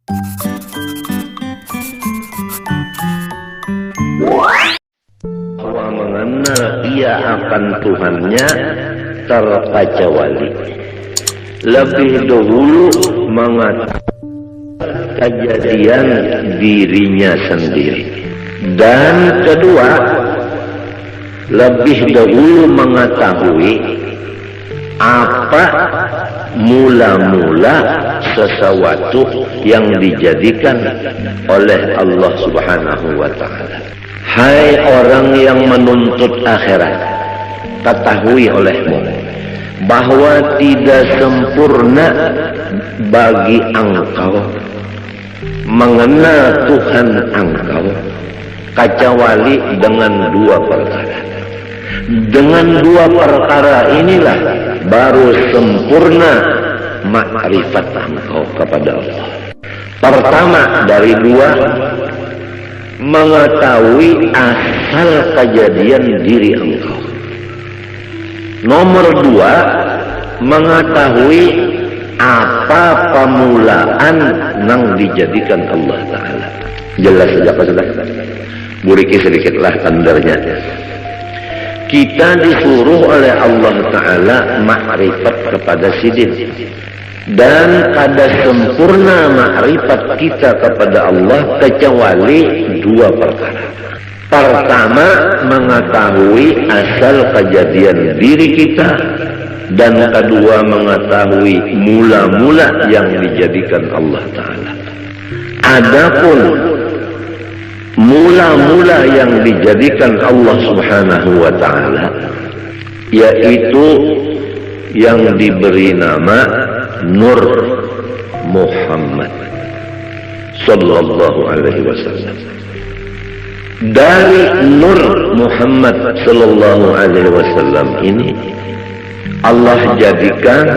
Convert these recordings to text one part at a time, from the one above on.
Bahwa mengenal ia akan Tuhannya terkecuali lebih dahulu mengatakan kejadian dirinya sendiri, dan kedua lebih dahulu mengetahui apa mula-mula sesuatu yang dijadikan oleh Allah Subhanahu wa ta'ala. Hai orang yang menuntut akhirat, ketahui olehmu bahwa tidak sempurna bagi engkau mengenal Tuhan engkau kecuali dengan dua perkara. Dengan dua perkara inilah baru sempurna makrifat engkau kepada Allah. Pertama dari dua, mengetahui asal kejadian diri engkau. Nomor dua, mengetahui apa pemulaan yang dijadikan Allah Ta'ala. Jelas saja Pak Sudah? Buriki sedikitlah tandarnya. Kita disuruh oleh Allah Ta'ala makrifat kepada sidin, dan kada sempurna makrifat kita kepada Allah kecuali dua perkara. Pertama, mengetahui asal kejadian diri kita, dan kedua mengetahui mula-mula yang dijadikan Allah Ta'ala. Adapun mula-mula yang dijadikan Allah Subhanahu wa ta'ala, yaitu yang diberi nama Nur Muhammad sallallahu alaihi wasallam. Dari Nur Muhammad sallallahu alaihi wasallam ini Allah jadikan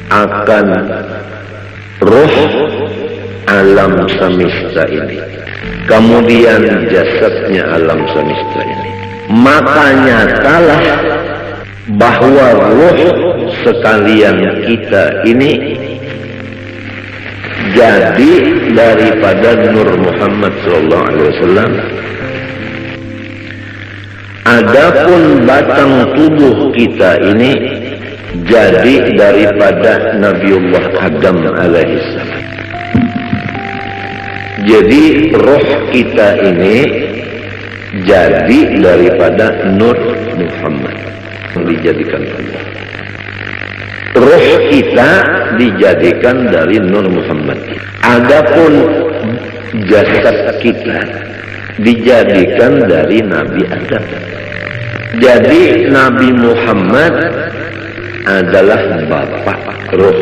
akan roh alam semesta ini, kemudian jasadnya alam semesta ini. Maka nyatalah bahwa roh sekalian kita ini jadi daripada Nur Muhammad sallallahu alaihi wasallam. Adapun batang tubuh kita ini jadi daripada Nabiullah Adam alaihissalam. Jadi roh kita ini jadi daripada Nur Muhammad yang dijadikan Allah. Roh kita dijadikan dari Nur Muhammad. Adapun jasad kita dijadikan dari Nabi Adam. Jadi Nabi Muhammad adalah bapak roh,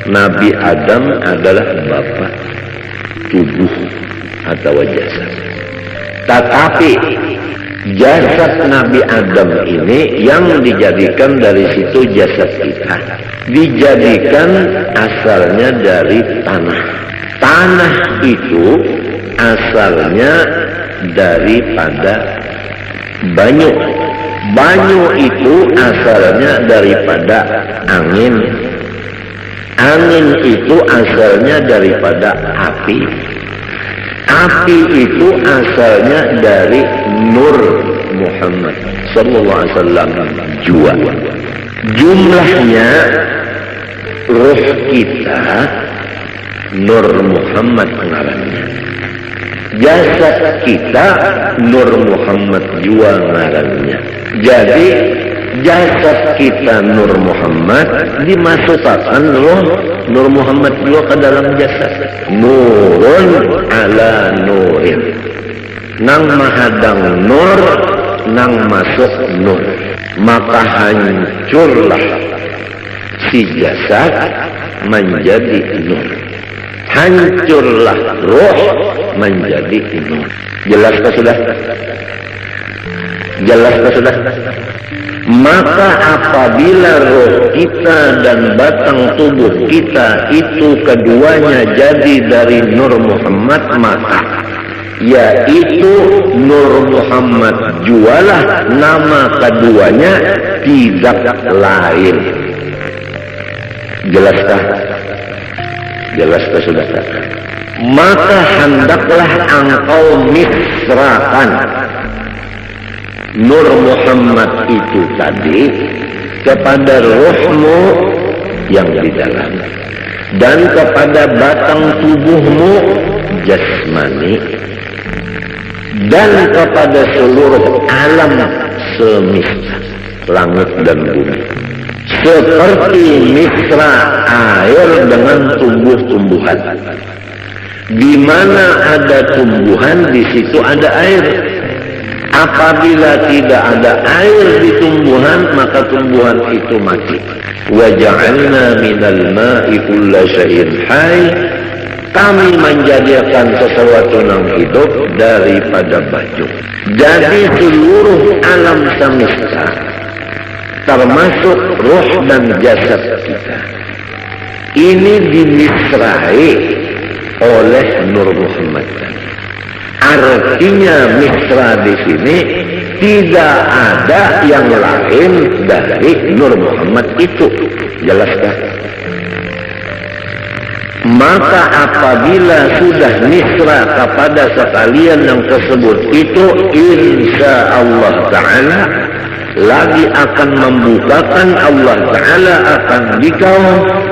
Nabi Adam adalah bapak tubuh atau jasad. Tetapi jasad Nabi Adam ini yang dijadikan dari situ jasad kita, dijadikan asalnya dari tanah. Tanah itu asalnya daripada banyu. Banyu itu asalnya daripada angin. Angin itu asalnya daripada api. Api itu asalnya dari Nur Muhammad sallallahu alaihi wasallam jua. Jumlahnya roh kita Nur Muhammad ngarannya. Jasad kita Nur Muhammad jua ngarannya. Jadi jasad kita Nur Muhammad dimasukkan roh Nur Muhammad juga ke dalam jasad. Nurun ala nurin, nang mahadang nur, nang masuk nur. Maka hancurlah si jasad menjadi nur, hancurlah roh menjadi nur. Jelas sudah? Jelas sudah? Maka apabila roh kita dan batang tubuh kita itu keduanya jadi dari Nur Muhammad, maka yaitu Nur Muhammad jualah nama keduanya, tidak lain. Jelaskah? Jelas sudah. Maka hendaklah engkau misrakan Nur Muhammad itu tadi kepada ruhmu yang di dalam dan kepada batang tubuhmu jasmani dan kepada seluruh alam semesta langit dan bumi, seperti misra air dengan tumbuh-tumbuhan. Di mana ada tumbuhan, di situ ada air. Apabila tidak ada air di tumbuhan, maka tumbuhan itu mati. Wa ja'alna minal ma'i kulla syai'in hayy. Kami menjadikan sesuatu yang hidup daripada baju. Jadi seluruh alam semesta, termasuk ruh dan jasad kita, ini dimisrai oleh Nur Muhammad. Artinya misra di sini tidak ada yang lain dari Nur Muhammad itu. Jelaskan. Maka apabila sudah misra kepada sekalian yang tersebut itu, insya Allah Ta'ala lagi akan membukakan Allah Ta'ala akan dikau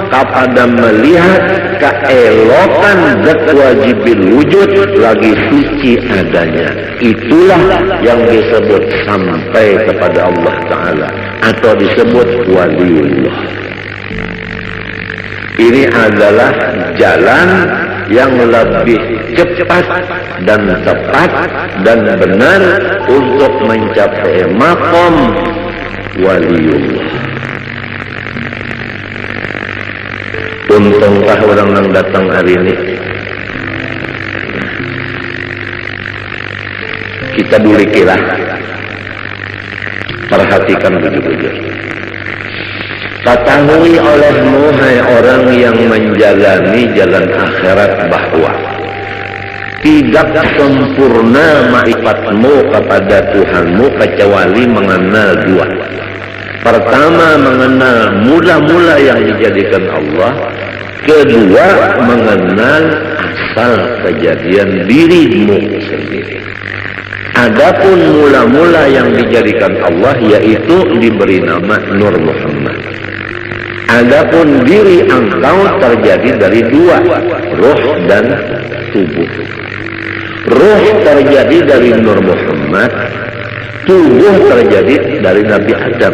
kepada melihat keelokan zat wajibil wujud lagi suci adanya. Itulah yang disebut sampai kepada Allah Ta'ala atau disebut waliullah. Ini adalah jalan yang lebih cepat dan tepat dan benar untuk mencapai maqam waliullah. Untungkah orang yang datang hari ini. Kita bulikilah, perhatikan bujur-bujur. Ketahui olehmu hai orang yang menjalani jalan akhirat bahwa tidak sempurna ma'rifatmu kepada Tuhanmu kecuali mengenal dua. Pertama, mengenal mula-mula yang dijadikan Allah. Kedua, mengenal asal kejadian dirimu sendiri. Adapun mula-mula yang dijadikan Allah yaitu diberi nama Nur Muhammad. Adapun diri engkau terjadi dari dua, ruh dan tubuh. Ruh terjadi dari Nur Muhammad, tubuh terjadi dari Nabi Adam.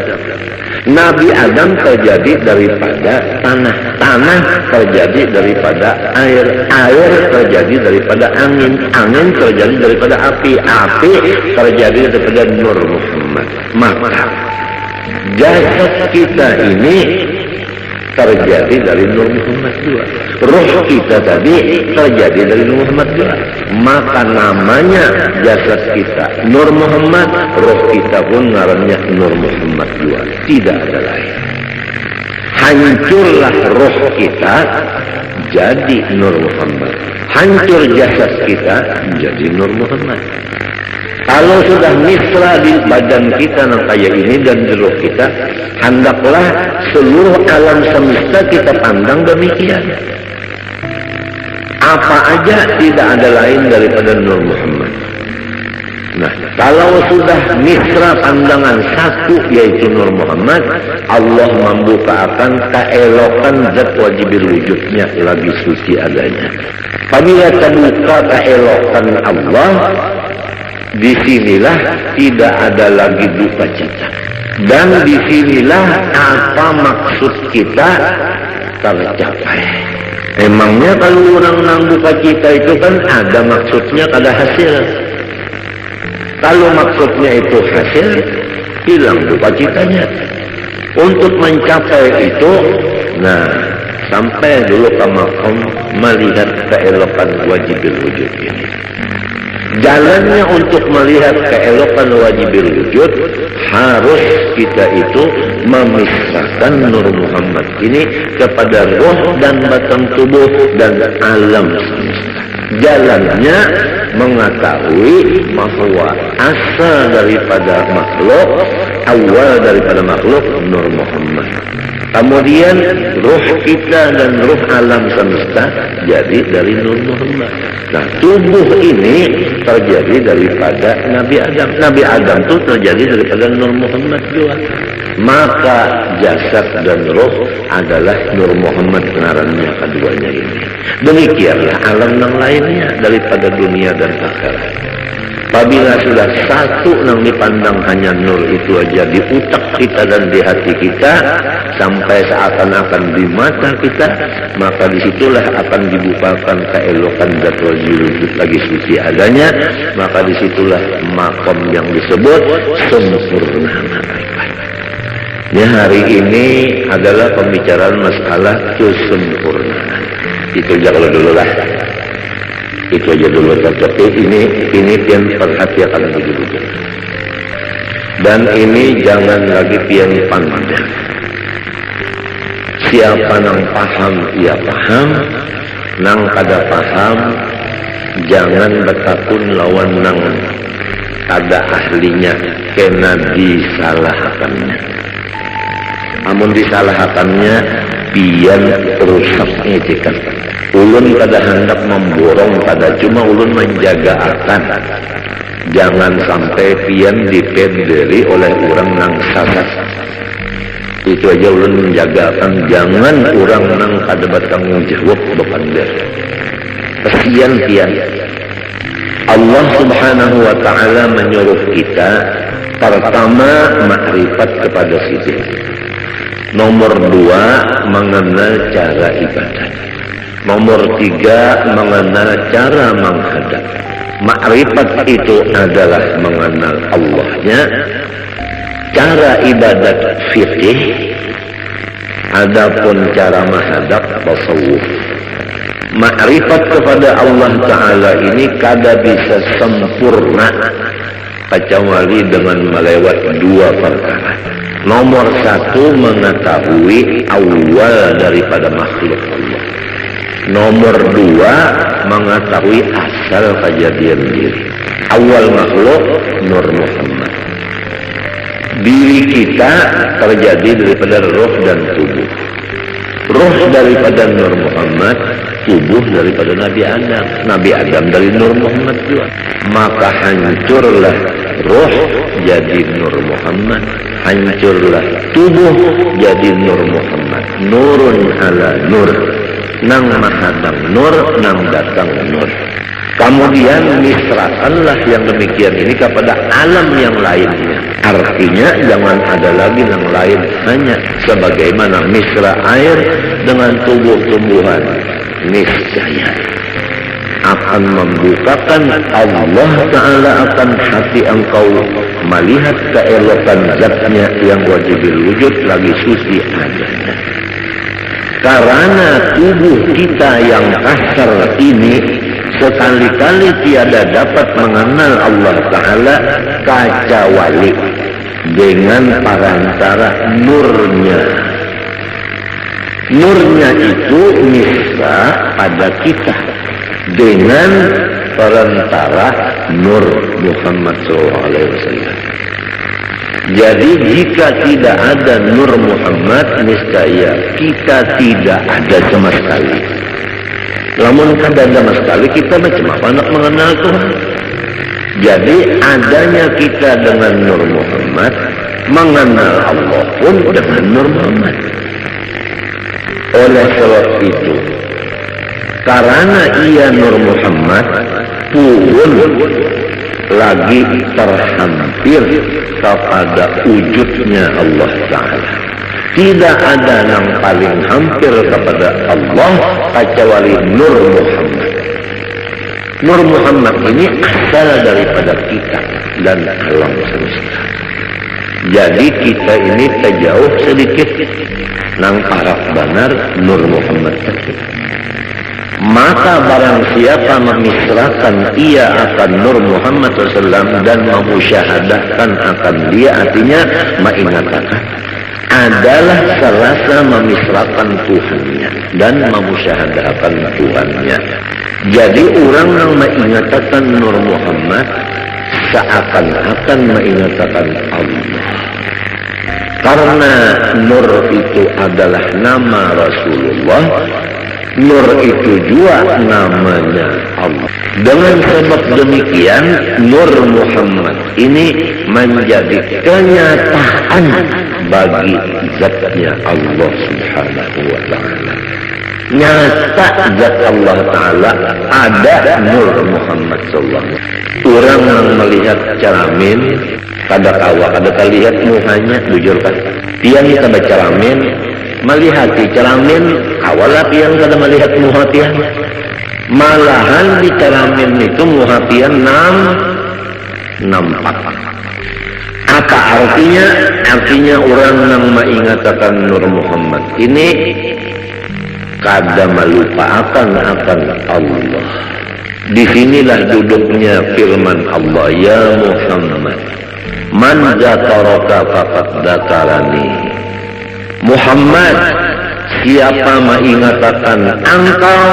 Nabi Adam terjadi daripada tanah, tanah terjadi daripada air, air terjadi daripada angin, angin terjadi daripada api, api terjadi daripada Nur Muhammad. Maka jasad kita ini terjadi dari Nur Muhammad juga. Ruh kita tadi terjadi dari Nur Muhammad juga. Maka namanya jasad kita Nur Muhammad, ruh kita pun namanya Nur Muhammad juga. Tidak ada lain. Hancurlah ruh kita jadi Nur Muhammad. Hancur jasad kita jadi Nur Muhammad. Kalau sudah misra di badan kita yang kayak ini dan di ruh kita, hendaklah seluruh alam semesta kita pandang demikian. Apa aja tidak ada lain daripada Nur Muhammad. Nah, kalau sudah misra pandangan satu yaitu Nur Muhammad, Allah membukakan keelokan zat wajibil wujudnya lagi suci adanya. Apabila terbuka keelokan Allah, disinilah tidak ada lagi duka cita. Dan disinilah apa maksud kita tercapai. Emangnya kalau orang nang duka cita itu kan ada maksudnya, ada hasil. Kalau maksudnya itu hasil, hilang duka citanya. Untuk mencapai itu, nah sampai dulu ke makom melihat keelokan wajibil wujud ini. Jalannya untuk melihat keelokan wajibil wujud, harus kita itu memisahkan Nur Muhammad ini kepada roh dan batang tubuh dan alam semesta. Jalannya mengetahui bahwa asal daripada makhluk, awal daripada makhluk Nur Muhammad. Kemudian ruh kita dan ruh alam semesta jadi dari Nur Muhammad. Nah, tubuh ini terjadi daripada Nabi Adam. Nabi Adam itu terjadi daripada Nur Muhammad juga. Maka jasad dan ruh adalah Nur Muhammad ngarannya keduanya ini. Demikianlah alam yang lainnya daripada dunia dan akhirat. Apabila sudah satu yang dipandang hanya nur itu aja di utak kita dan di hati kita, sampai seakan-akan di mata kita, maka disitulah akan dibukakan keelokan zat wujud lagi suci adanya, maka disitulah makom yang disebut sempurna makrifat. Ya, hari ini adalah pembicaraan masalah kesempurnaan. Itu aja kalau dulu lah. Itu aja dulu, tapi ini pian perhatikan begitu. Dan ini jangan lagi pian pandang. Siapa nang paham ia paham, nang kada paham jangan bertakun lawan nang kada ahlinya, kena disalahkannya. Amun disalahkannya pian rusaknya jikan. Ulun kada hendak memborong, kada cuma ulun menjaga akan jangan sampai pian dipenderi oleh orang nang salah. Itu aja ulun menjaga akan jangan orang nang kada bertanggung jawab bepander. Kesian pian. Allah Subhanahu wa taala menyuruh kita pertama makrifat kepada sisi. Nomor 2 mengenal cara ibadah. Nomor 3 mengenal cara menghadap. Makrifat itu adalah mengenal Allahnya. Cara ibadat fikih, adapun cara menghadap tasawuf. Makrifat kepada Allah Ta'ala ini kada bisa sempurna kecuali dengan melewati 2 perkara. Nomor 1 mengetahui awal daripada makhluk Allah. Nomor 2 mengetahui asal kejadian diri. Awal makhluk Nur Muhammad. Diri kita terjadi daripada roh dan tubuh. Roh daripada Nur Muhammad, tubuh daripada Nabi Adam. Nabi Adam dari Nur Muhammad juga. Maka hancurlah roh jadi Nur Muhammad, hancurlah tubuh jadi Nur Muhammad. Nurun ala nur, nang mahadang nur, nang datang nur. Kemudian misrakanlah yang demikian ini kepada alam yang lainnya. Artinya jangan ada lagi yang lain, hanya sebagaimana misra air dengan tumbuh-tumbuhan. Niscaya akan membukakan Allah Ta'ala akan hati engkau melihat keelokan zatnya yang wajibul wujud lagi suci adanya. Karena tubuh kita yang kasar ini sekali-kali tiada dapat mengenal Allah Ta'ala kecuali dengan perantara nurnya. Nurnya itu misra pada kita dengan perantara Nur Muhammad SAW. Jadi jika tidak ada Nur Muhammad, niscaya kita tidak ada sama sekali. Namun kada sama sekali, kita macam apa nak mengenal Tuhan? Jadi adanya kita dengan Nur Muhammad, mengenal Allah pun dengan Nur Muhammad. Oleh sebab itu, karena ia Nur Muhammad pun lagi terhampir kepada wujudnya Allah Ta'ala. Tidak ada yang paling hampir kepada Allah kecuali Nur Muhammad. Nur Muhammad ini asal daripada kita dan alam semesta. Jadi kita ini terjauh sedikit nang parah benar Nur Muhammad tersebut. Maka barang siapa memisrakan ia akan Nur Muhammad SAW dan memusyahadahkan akan dia, artinya mengingatkan, adalah serasa memisrakan Tuhannya dan memusyahadahkan Tuhannya. Jadi orang yang mengingatkan Nur Muhammad seakan-akan mengingatkan Allah. Karena Nur itu adalah nama Rasulullah, Nur itu juga namanya Allah. Dengan sebab demikian, Nur Muhammad ini menjadi kenyataan bagi zatnya Allah Subhanahu wa Ta'ala. Nyata zat Allah Ta'ala ada Nur Muhammad sallallahu. Orang yang melihat cermin kada kawa, kada lihat muhanya, jujur kan? Tiang kita bercermin, melihat di cermin, kawalah tiang kada melihat muha tiang. Malahan di cermin itu muha tiang nampak. Apa artinya? Artinya orang yang mengingatkan Nur Muhammad ini kada melupakan akan Allah. Disinilah duduknya firman Allah, ya Muhammad, man zakaraka faqad zakarani. Muhammad, siapa mengingatkan engkau,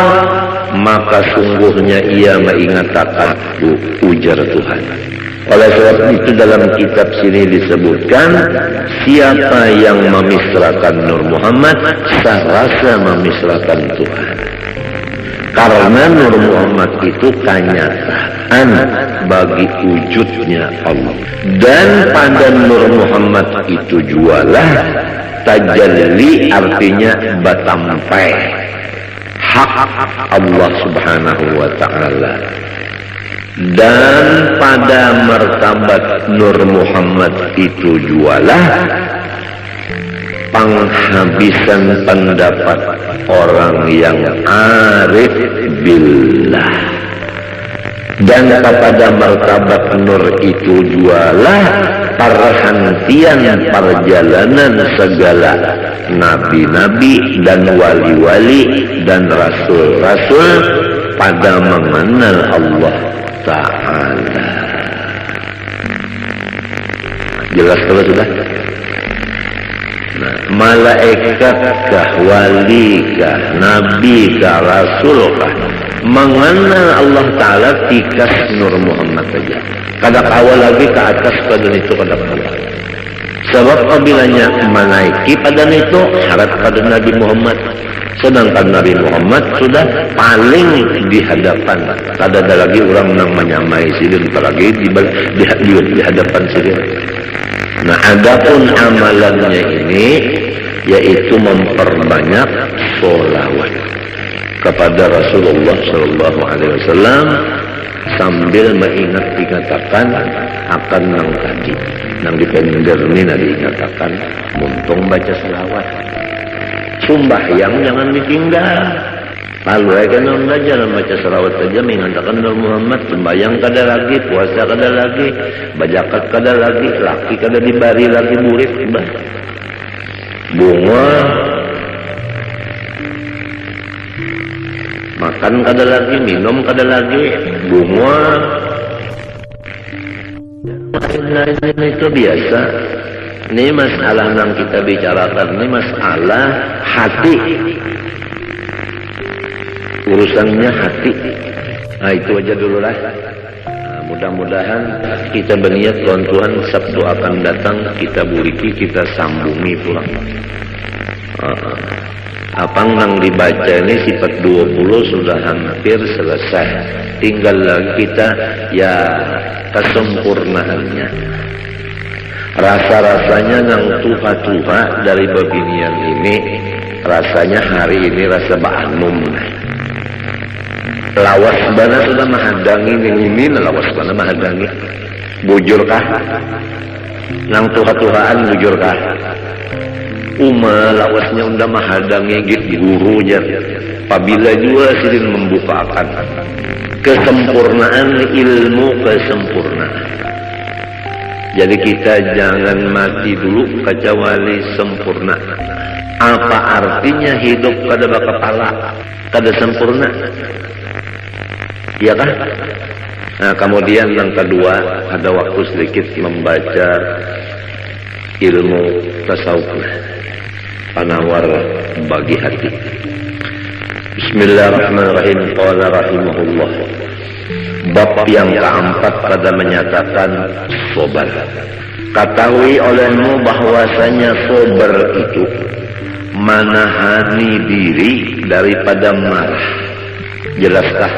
maka sungguhnya ia mengingatkan aku, ujar Tuhan. Oleh sebab itu dalam kitab sini disebutkan, siapa yang memisrakan Nur Muhammad, serasa memisrakan Tuhan. Karena Nur Muhammad itu kenyataan bagi wujudnya Allah. Dan pada Nur Muhammad itu jualah tajalli, artinya batampai hak Allah Subhanahu wa Ta'ala. Dan pada martabat Nur Muhammad itu jualah penghabisan pendapat orang yang arif billah. Dan kepada martabat Nur itu jualah perhentian perjalanan segala nabi-nabi dan wali-wali dan rasul-rasul pada mengenal Allah Ta'ala. Jelas kalau sudah? Nah, malaikat kah, wali kah, nabi kah, rasul kah, mengenal Allah Ta'ala tikas Nur Muhammad saja. Kada kawal lagi ke atas pada itu kada kawal. Sebab apabila menaiki pada itu syarat pada Nabi Muhammad. Sedangkan Nabi Muhammad sudah paling di hadapan. Kada ada lagi orang yang menyamai sidin, apalagi di hadapan sidin. Nah, adapun amalannya ini yaitu memperbanyak sholawat kepada Rasulullah Shallallahu Alaihi Wasallam sambil dikatakan akan nang tadi, nang di pengger ini dikatakan muntung baca selawat. Sembahyang jangan ditinggal. Lalu kan orang belajar baca selawat saja mengatakan Nur Muhammad. Sembahyang kada lagi, puasa kada lagi, bajakat kada lagi, laki kada dibari lagi murid, bunga makan kada lagi, minum kada lagi, bunga. Ini itu biasa. Ini masalah yang kita bicarakan, ini masalah hati. Urusannya hati. Nah, itu aja dulu lah. Nah, mudah-mudahan kita berniat Tuhan Sabtu akan datang, kita buriki, kita sambungi pulang. Apa yang dibaca ini sifat 20 sudah hampir selesai. Tinggal lagi kita ya kesempurnaannya. Rasa-rasanya yang tuha-tuha dari babinian ini, rasanya hari ini rasa ba'anum. Lawas bana sudah mahadangi ini lawas bana mahadangi. Bujurkah? Nang tuha-tuhaan bujurkah? Lawasnya udah mahadangi gurunya. Apabila juga sidin membukakan kesempurnaan ilmu, kesempurnaan. Jadi kita jangan mati dulu kecuali sempurna. Apa artinya hidup kada bakapala, kada sempurna? Iya kan? Nah, kemudian yang kedua, ada waktu sedikit membaca ilmu tasawuf, penawar bagi hati. Bismillahirrahmanirrahim. Qala rahimahullah. Bab yang keempat pada menyatakan sobar. Ketahui olehmu bahwasanya sabar itu menahani diri daripada marah. Jelaskah?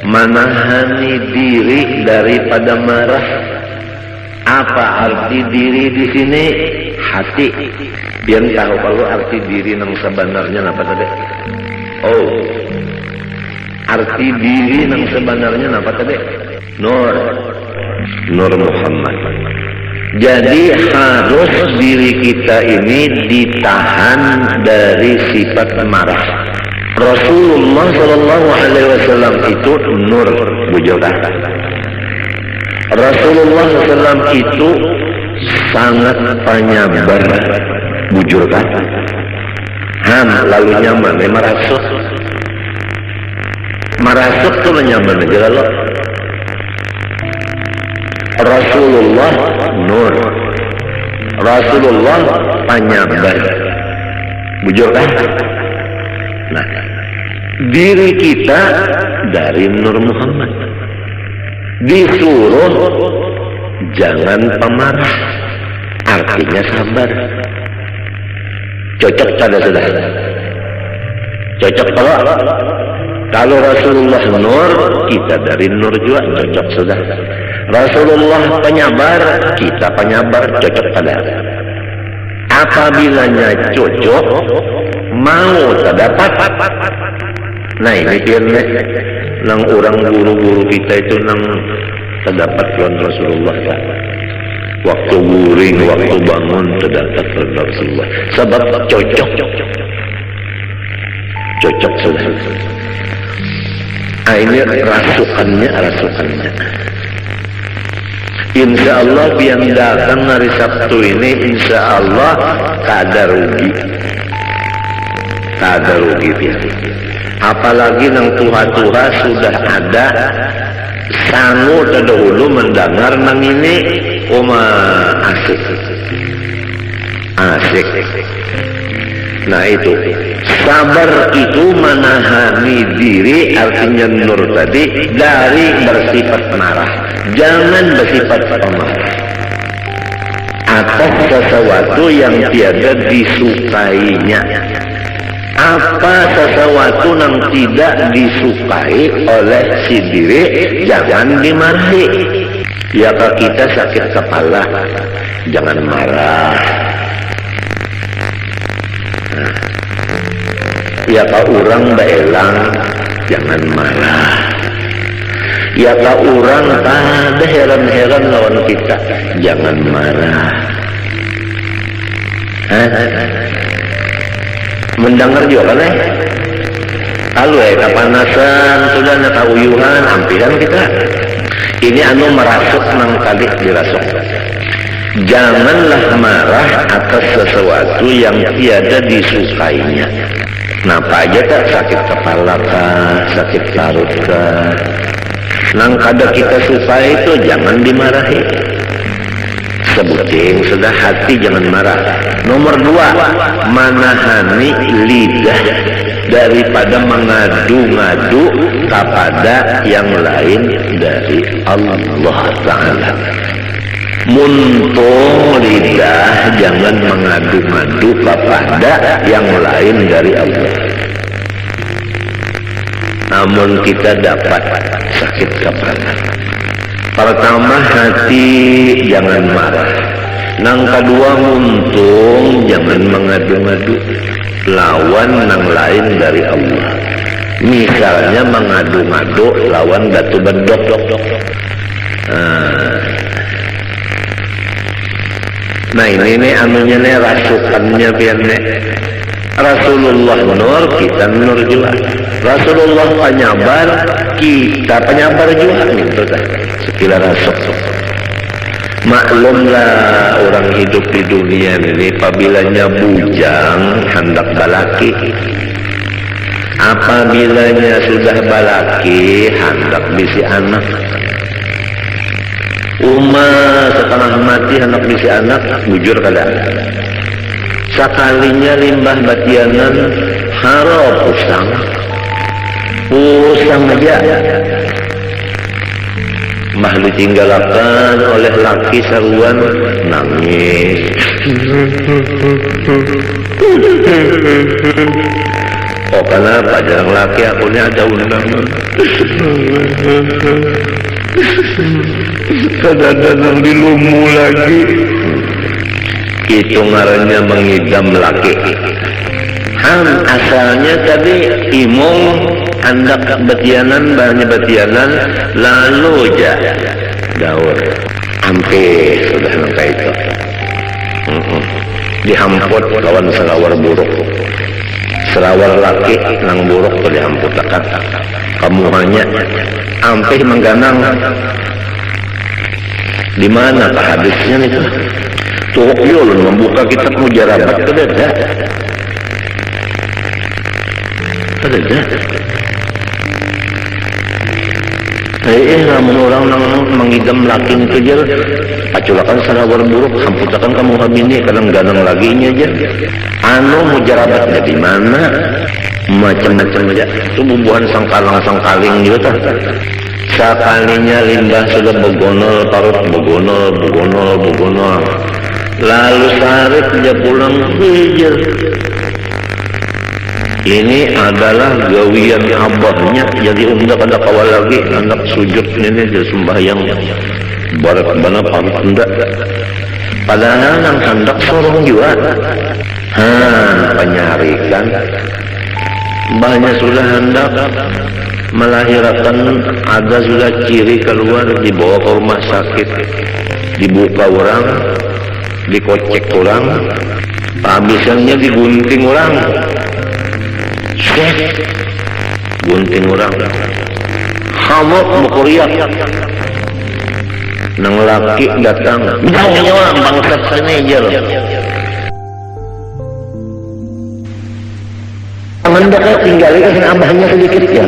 Menahani diri daripada marah. Apa arti diri di sini? Hati. Biar tahu kalau arti diri yang sebenarnya apa tadi? Oh, arti diri yang sebenarnya apa tadi? Nur Muhammad. Jadi harus diri kita ini ditahan dari sifat marah. Rasulullah Shallallahu Alaihi Wasallam itu nur, bujokan. Rasulullah SAW itu sangat penyabar, bujurkan. Lalu nyaman, merasuk tuh nyaman aja kalau Rasulullah nur, Rasulullah penyabar, bujurkan. Nah, diri kita dari Nur Muhammad disuruh jangan pemarah, artinya sabar. Cocok pada sudah? Cocok kalau Rasulullah nur, kita dari nur juga cocok sudah. Rasulullah penyabar, kita penyabar, cocok pada. Apabila cocok, mau terdapat. Nah ini biarnya nang orang guru-guru kita itu nang terdapat lawan Rasulullah kan. Waktu guring, waktu bangun terdapat lawan Rasulullah. Sebab cocok sudah. Nah ini rasukannya. Insya Allah yang datang hari Sabtu ini, insya Allah tak ada rugi dia. Apalagi nang tuha-tuha sudah ada sangu terdahulu mendengar nang ini asik. Nah itu sabar itu menahani diri, artinya nur tadi, dari bersifat marah. Jangan bersifat pemarah atas sesuatu yang tiada disukainya. Apa sesuatu yang tidak disukai oleh si diri, jangan dimarahi. Ya kalau kita sakit kepala, jangan marah. Nah, ya kalau orang beelang, jangan marah. Ya kalau orang ada heran-heran lawan kita, jangan marah. Mendengar juga kan kalau kepanasan sudah nak uyuhan ampiran kita ini anu merasuk nang kali dirasuk. Janganlah marah atas sesuatu yang tiada disukainya. Napa aja tak sakit kepala kah, sakit perut kah, nang kada kita suka itu jangan dimarahi. Sebutin sudah hati jangan marah. Nomor 2, menahani lidah daripada mengadu-ngadu kepada yang lain dari Allah Ta'ala. Muntung lidah jangan mengadu-ngadu kepada yang lain dari Allah. Namun kita dapat sakit kepala. Pertama, hati jangan marah. Nang kedua, muntung jangan mengadu-ngadu lawan nang lain dari Allah. Misalnya mengadu-ngadu lawan batu bedok. Nah ini anunya nih rasukannya biarnya. Rasulullah nur, kita nur juga. Rasulullah penyabar, kita penyabar juga. Sekila rasuk. Maklumlah orang hidup di dunia ini, apabila bujang hendak balaki, apabila sudah balaki hendak bisi anak. Setengah mati hendak bisi anak, bujur kada. Sekalinya limbah batianan harap usang aja. mah ditinggalakan oleh laki saruan nangis. Oh kenapa jarang laki akunya ada undangan. Kadang-kadang dilumu lagi. Itu ngarannya mengidam laki. Asalnya tadi imong hendak betianan banyak betianan lalu aja gaul hampir sudah nangka itu dihamput lawan selawar buruk selawar laki nang buruk tuh dihamput akan kamu hanya hampir mengganang di mana pak hadisnya itu tuh yul membuka kitab mujarabat itu ada namun orang mengidam laki itu aja aculakan salawar buruk hamputakan kamu habini kadang ganang lagi ini aja anu mujarabatnya di mana macam-macam aja itu bubuhan sangkaling juga tuh sekalinya limbah sudah begonol parut begonol lalu sarit dia pulang hijau. Ini adalah gawian abahnya jadi undak ada kawal lagi anak sujud ini dia sembahyang barat bana pamunda padahal nang hendak sorong juga penyarikan banyak sudah hendak melahirkan ada sudah ciri keluar dibawa ke rumah sakit dibuka orang dikocek orang habisannya digunting orang gunting orang hamok mukuriak nang laki datang jauhnya orang bangsat sini aja loh mendekat tinggalin kan abahnya sedikit ya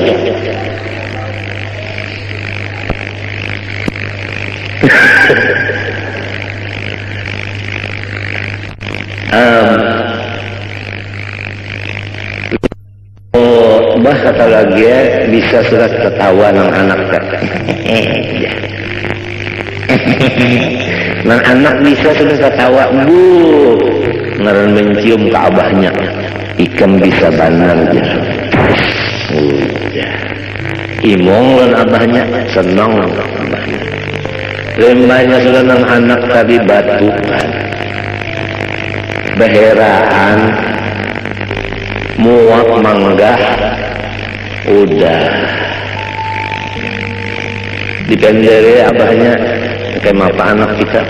bah kata lagi ya bisa surat ketawa nang anak nang anak bisa sudah ketawa bu ngaran mencium ke abahnya ikan bisa banar aja imong lan abahnya senang abahnya lembahnya sudah nang anak tadi batu beheraan muak manggah udah dipendere abahnya kayak mapa anak kita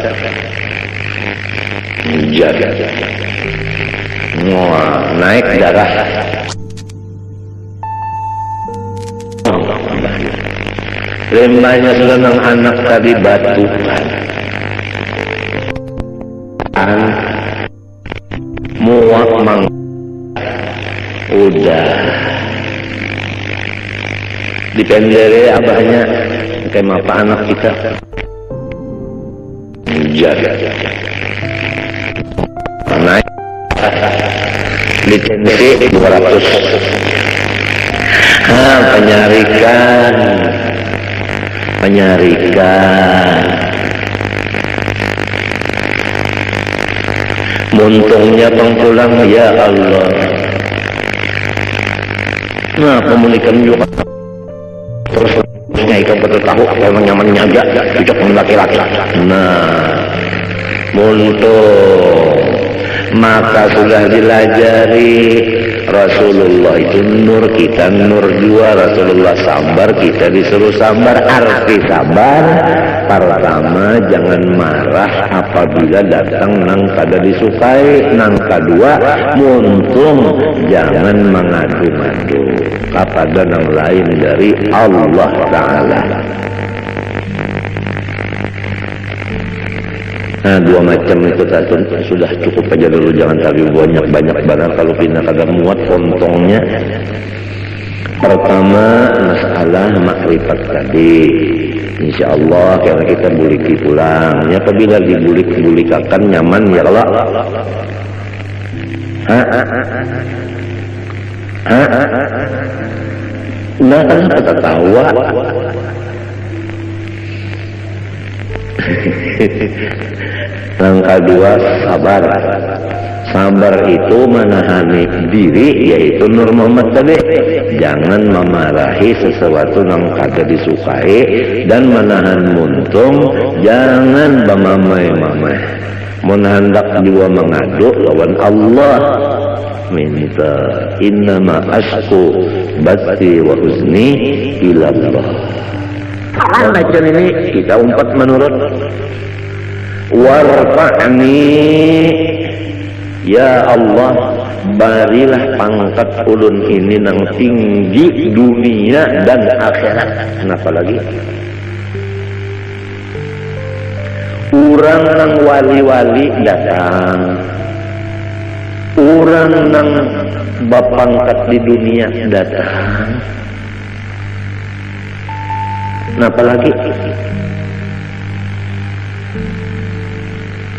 jaga wah naik darah lembahnya sudah nang anak tadi batu muak manggah udah dipendere abahnya kayak mapa anak kita jaga naik dipendere 200 penyarikan muntungnya pengpulang ya Allah. Nah, pemunikan juga terus ikan betul tahu memang nyaman nyaga cocok dengan laki-laki. Nah, muntung maka sudah dilajari Rasulullah itu nur, kita nur juga. Rasulullah sabar, kita disuruh sabar. Arti sabar pertama jangan marah apabila datang nang kada disukai, nang kedua muntung jangan mengadu-ngadu kepada nang lain dari Allah Ta'ala. Nah, dua macam itu sudah cukup aja dulu, jangan tapi banyak banget kalau pindah kagak muat pontongnya. Pertama masalah makrifat tadi, insya Allah karena kita buliki pulang ya, apabila dibulik-bulikakan nyaman ya Allah. Nah, kenapa ketawa? Langkah dua, sabar. Sabar itu menahani diri, yaitu Nur Muhammad tadi. Jangan memarahi sesuatu yang kagak disukai, dan menahan muntung, jangan bamamai-mamai. Mun hendak juga mengadu lawan Allah, minta innama asku bati wa huzni ilallah. Macam ini kita umpat menurut warfa'ni, ya Allah, barilah pangkat ulun ini nang tinggi dunia dan akhirat. Kenapa lagi? Urang nang wali-wali datang, urang nang bapangkat di dunia datang. Kenapa lagi?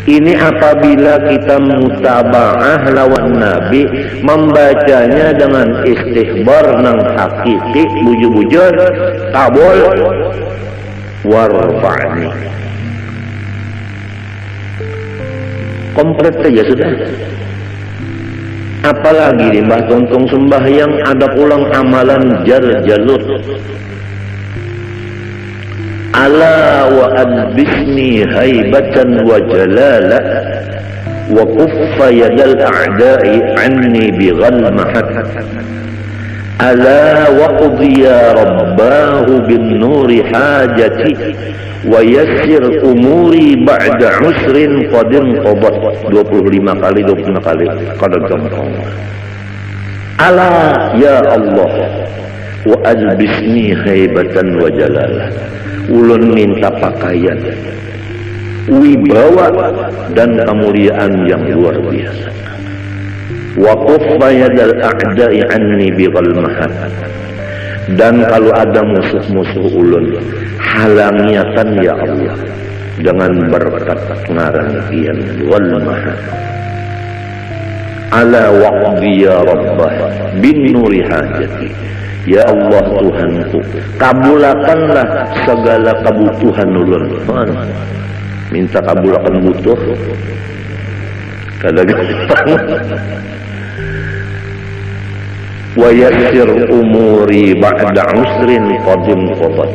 Ini apabila kita mutaba'ah lawan Nabi, membacanya dengan istihbar nang hakiki, bujur-bujur, kabul, warfa'ni. Komplit saja sudah. Apalagi di Mbah Tontong sembahyang ada pulang amalan jar-jalut. Ala wa adbisni haibatan wa jalala wa kuffa yadal a'da'i anni bighalmahat. Ala wa qudhiya rabbahu bin nuri hajati wa yassir umuri ba'da usrin qadin qabat. 25 kali qadar gampang. Ala ya Allah wa adbisni haibatan wa jalala. Ulun minta pakaian wibawa dan kemuliaan yang luar biasa. Wa kuffa yadal a'da'i anni bighalmahat. Dan kalau ada musuh-musuh ulun, halangiatan ya Allah dengan berkat ngarantian wal mahat. Ala waqdi ya rabbah bin nuri hajati. Ya Allah Tuhanku, kabulakanlah segala kebutuhan ulun. Minta kabulakan butuh kada gampang. Wa yassir umuri ba'da usrin qadim qabat.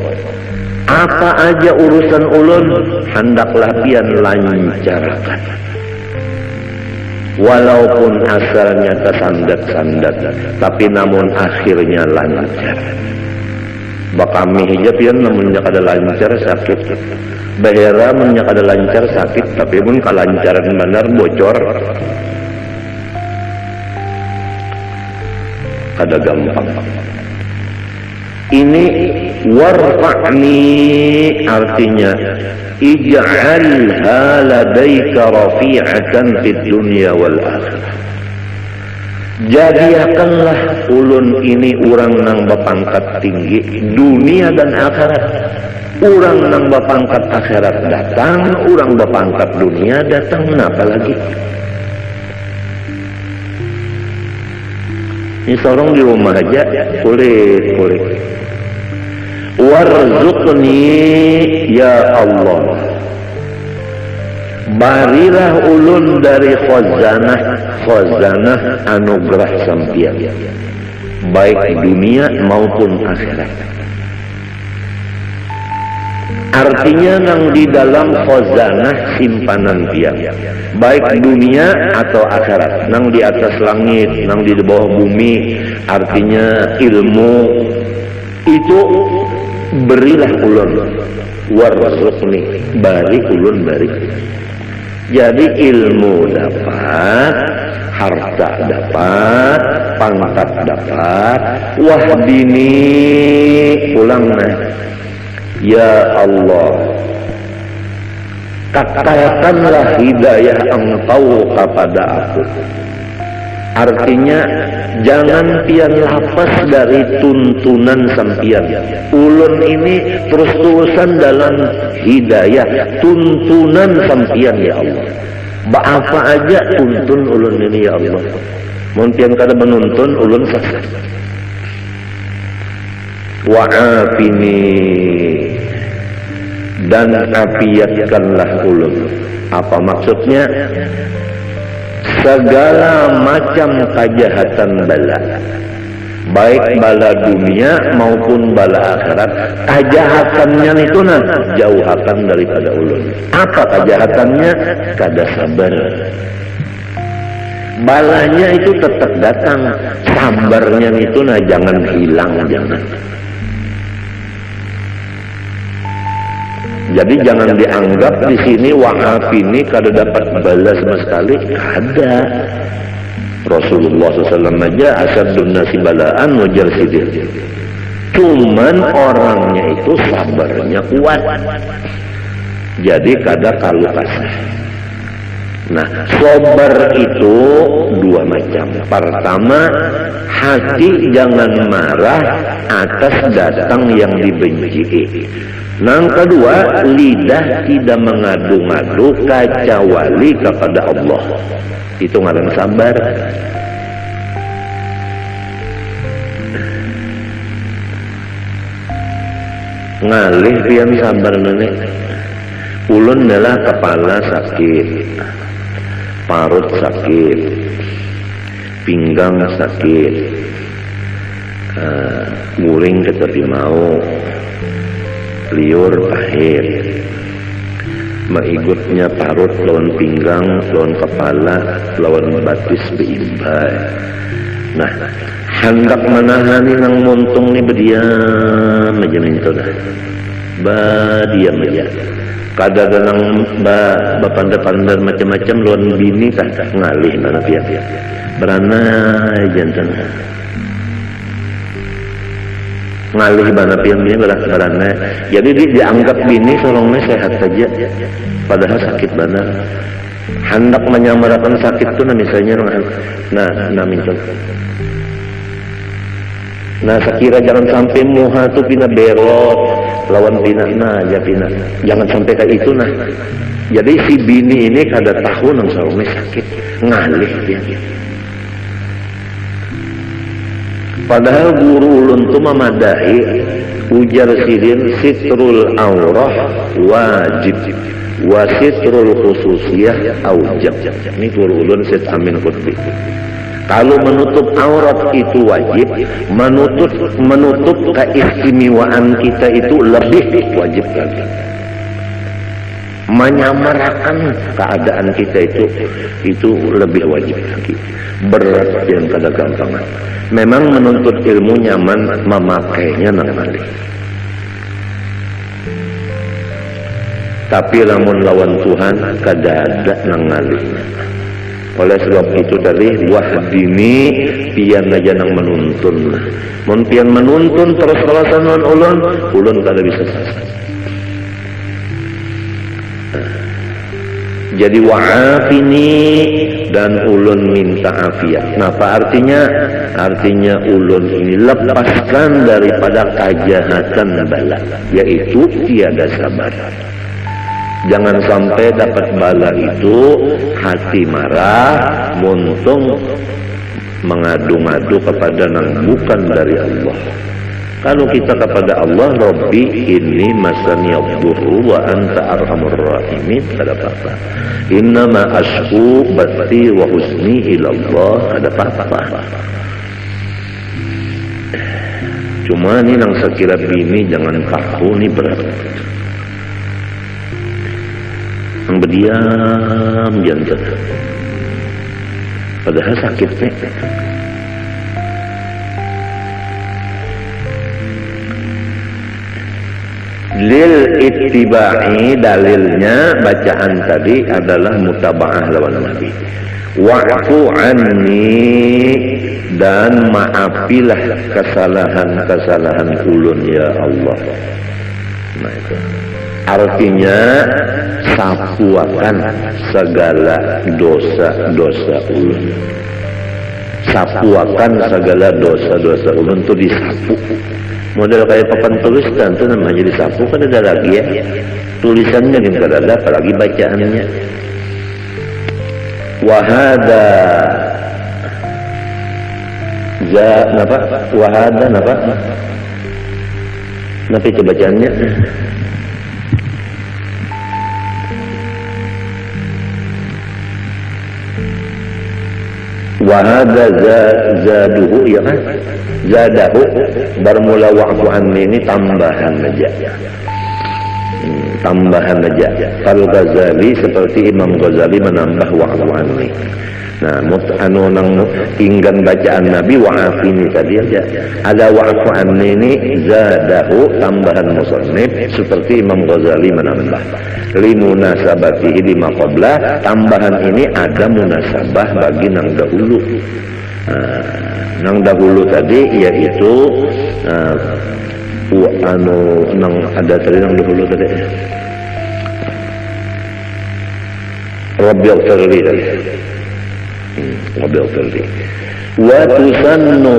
Apa aja urusan ulun hendaklah pian lancarkan. Walaupun asalnya tersandat-sandat, tapi namun akhirnya lancar. Bakami hijab pian namunnya kada lancar sakit. Bahera namunnya kada lancar sakit, tapi pun kalancaran benar bocor. Kada gampang. Ini warfa'ni artinya ij'alha ladaika rafi'atan fid dunya wal akhirah. Jadikanlah ulun ini urang nang bapangkat tinggi dunia dan akhirat. Urang nang bapangkat akhirat datang, urang bapangkat dunia datang. Kenapa lagi? Ini sorong di rumah aja, kulit. Warzuqni ya Allah, barilah ulun dari khazanah anugerah sampian, baik dunia maupun akhirat. Artinya nang di dalam khazanah simpanan pian, baik dunia atau akhirat, nang di atas langit, nang di bawah bumi. Artinya ilmu itu berilah ulun, warzuqni, bari ulun bari. Jadi ilmu dapat, harta dapat, pangkat dapat. Wahdini, ulang nah, ya Allah, katakanlah hidayah Engkau kepada aku. Artinya jangan pian lapas dari tuntunan sampian. Ulun ini terus-terusan dalam hidayah, tuntunan sampian ya Allah. Apa aja tuntun ulun ini ya Allah. Mun pian kada menuntun ulun sesat. Wa'afini, dan afiatkanlah ulun. Apa maksudnya? Segala macam kejahatan bala, baik bala dunia maupun bala akhirat, kejahatannya itu jauhakan daripada ulun. Apa kejahatannya? Kada sabar. Balanya itu tetap datang, sabarnya itu jangan hilang, jangan. Jadi jangan dianggap di sini wahab ini kada dapat balas sama sekali. Ada. Rasulullah SAW aja asyadun nasi balaan wajar sidir. Cuman orangnya itu sabarnya kuat. Jadi kada kalu kasih. Nah, sabar itu dua macam. Pertama, hati jangan marah atas datang yang dibenci. Yang kedua, lidah tidak mengadu-ngadu kecuali kepada Allah. Itu ngaran sabar. Ngalih pian sabar nenek. Ulun adalah kepala sakit, parut sakit, pinggang sakit, muring tetapi mau, liur pahit, maigutnya parut lawan pinggang, lawan kepala, lawan batis beimbai. Nah, hendak menahani nang muntung ni berdiam aja minta dah, berdiam aja. Kadang-kadang bapanda-panda macam-macam lawan bini tak ngalih mana pihak beranai jantan ngalih mana pihak bini beranai. Jadi dianggap bini solongnya sehat saja padahal sakit benar. Hendak menyamarkan sakit tu misalnya minta. Nah, sekira jangan sampai muha tu pina berot lawan pina aja pina. Jangan sampai kayak itu nah. Jadi si bini ini kada tahu nang sarungnya sakit, ngalih dia. Padahal guru ulun tu memadahi ujar sidin sitrul aurah wajib wa sitrul khususiyah aujab. Ini guru ulun Syed Amin Qutbi. Kalau menutup aurat itu wajib, menutup keistimewaan kita itu lebih wajib lagi. Menyamarkan keadaan kita itu lebih wajib lagi. Berat yang kada gampang. Memang menuntut ilmu nyaman, memakainya nangali. Tapi lamun lawan Tuhan kada ada nangali. Oleh sebab itu tadi wahdini pian aja nang menuntun. Mun pian menuntun terus alasan ulun kada bisa selesai. Jadi wa'afini dan ulun minta afiat. Nah, apa artinya? Artinya ulun ini lepaskan daripada kejahatan bala, yaitu tiada sabar. Jangan sampai dapat bala itu hati marah, muntung mengadu-ngadu kepada yang bukan dari Allah. Kalau kita kepada Allah, Rabbi inni masani yadurru wa anta arhamur rahimin, ada apa-apa. Innama ashku bati wa husni ilallah, ada apa-apa. Cuma ini nang sekira bini jangan kaku, ini berat. Yang berdiam jantan padahal sakitnya. Lil ittiba'i, dalilnya bacaan tadi adalah mutaba'ah lawan Nabi. Wa'fu anni, dan maafilah kesalahan-kesalahan ulun ya Allah. Nah itu artinya sapuakan segala dosa-dosa ulun. Sapuakan segala dosa-dosa ulun itu disapu. Model kayak papan tuliskan itu namanya disapu, kan ada lagi ya. Tulisannya yang kada ada, apalagi bacaannya. Wahada napa? Wahada napa? Napa itu bacaannya? wa hadza zaduhu ya kan, zadahu bermula wa'fu anni ini tambahan aja, tambahan aja. Al Ghazali seperti Imam Ghazali menambah wa'fu anni. Nah, nang inggan bacaan Nabi wa'afini tadi aja. Ada wa'fu anni ini zadahu tambahan musannif seperti Imam Ghazali menambah. Limunasabatihi lima qabla, tambahan ini ada munasabah bagi nang dahulu. Nang dahulu tadi yaitu nang ada tadi nang dahulu tadi. Rabbil firli tadi. Rabbil firli. Wa tusannu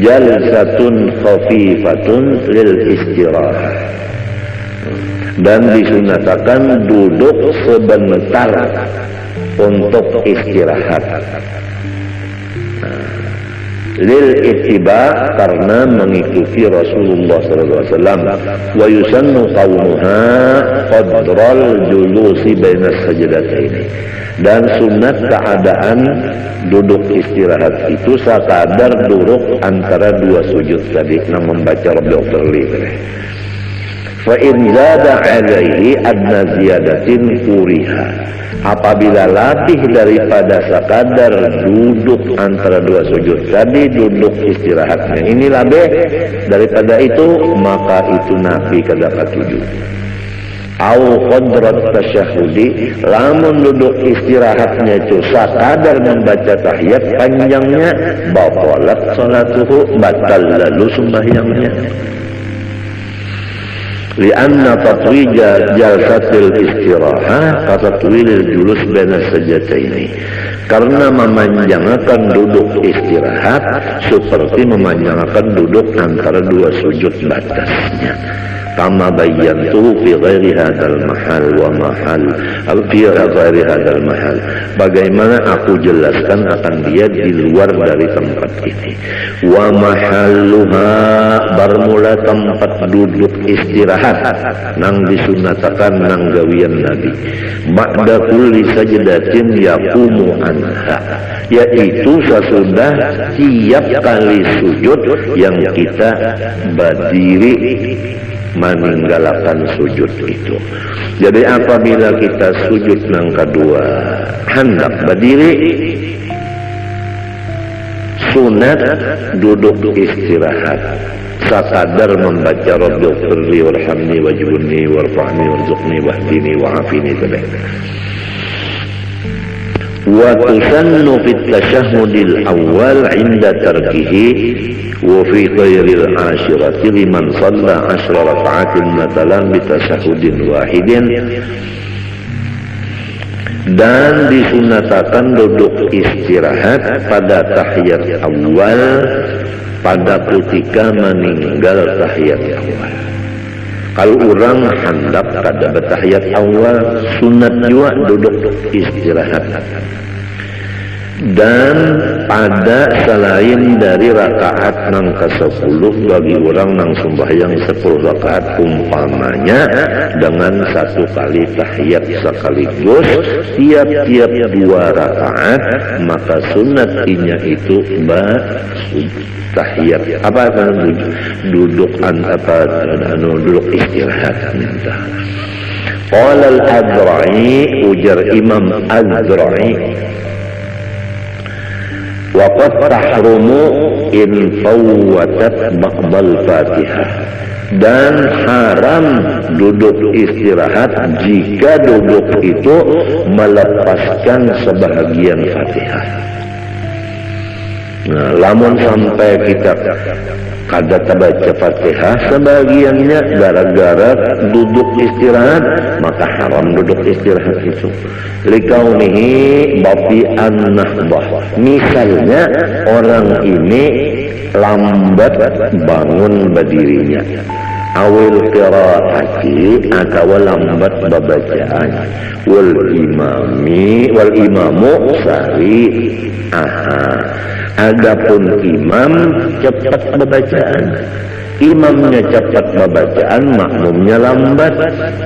jalsatun khafifatun lil istirahah, dan disunatakan duduk sebentar untuk istirahat. Lil ittiba, karena mengikuti Rasulullah SAW. Wa yusannu qawmuha qadral julusi bainas sajdataini, dan sunat keadaan duduk istirahat itu sekadar duduk antara dua sujud tadi nang membaca Rabbil firli. Fa in zada alaihi adna ziyadatin kuriha, apabila lebih daripada sekadar duduk antara dua sujud tadi duduk istirahatnya ini lebih daripada itu, maka itu Nabi kagak setuju. Au qadrat tasyahudi, lamun duduk istirahatnya itu sekadar membaca tahiyat panjangnya, batalat salatuhu, batal lalu sembahyangnya. Lianna tatwija jalsatil istirahah katatwilil julus baina sajdataini, karena memanjangkan duduk istirahat seperti memanjangkan duduk antara dua sujud batasnya. Kama bayyantuhu fi ghairi hadzal mahal wa mahal fi ghairi hadzal mahal, bagaimana aku jelaskan akan dia di luar dari tempat ini. Wa mahalluha, bermula tempat duduk istirahat nang disunatakan nang gawian Nabi ba'da kulli sajdatin yaqumu anha, yaitu sesudah tiap kali sujud yang kita berdiri meninggalkan sujud itu. Jadi apabila kita sujud nang kedua hendak berdiri, sunat duduk istirahat sekadar membaca Rabbil firli warhamni wajibni warfa'ni warzuqni wahdini wa'afini tadi. Wa tusannu fit tasyahhudil awal 'inda tarkihi wa fi ghairil ashirati liman shalla 10 raka'atin matalan bi tasyahhudin wahidin, dan disunatakan duduk istirahat pada tahiyat awal pada ketika meninggal tahiyat awal. Kalau orang hendak kada bertahiyat awal, sunat juga duduk istirahat. Dan pada selain dari rakaat nang ke-10 bagi orang nang sembahyang 10 rakaat umpamanya dengan 1 kali tahiyat sekaligus tiap-tiap 2 rakaat, maka sunatnya itu tahiyat apa duduk duduk istirahat. Qala al-Adra'i, ujar Imam Adra'i, waqad tahrumu in fawwatat ba'dal Fatihah, dan haram duduk istirahat jika duduk itu melepaskan sebahagian Fatihah. Nah, lamun sampai kita kada baca Fatihah sebagiannya gara-gara duduk istirahat, maka haram duduk istirahat itu. Likaunihi bafi'an nahbah, misalnya orang ini lambat bangun berdirinya, awil qiraati atau lambat bacaan, wal imamu sari adapun imam cepat bacaan. imamnya cepat bacaan, makmumnya lambat.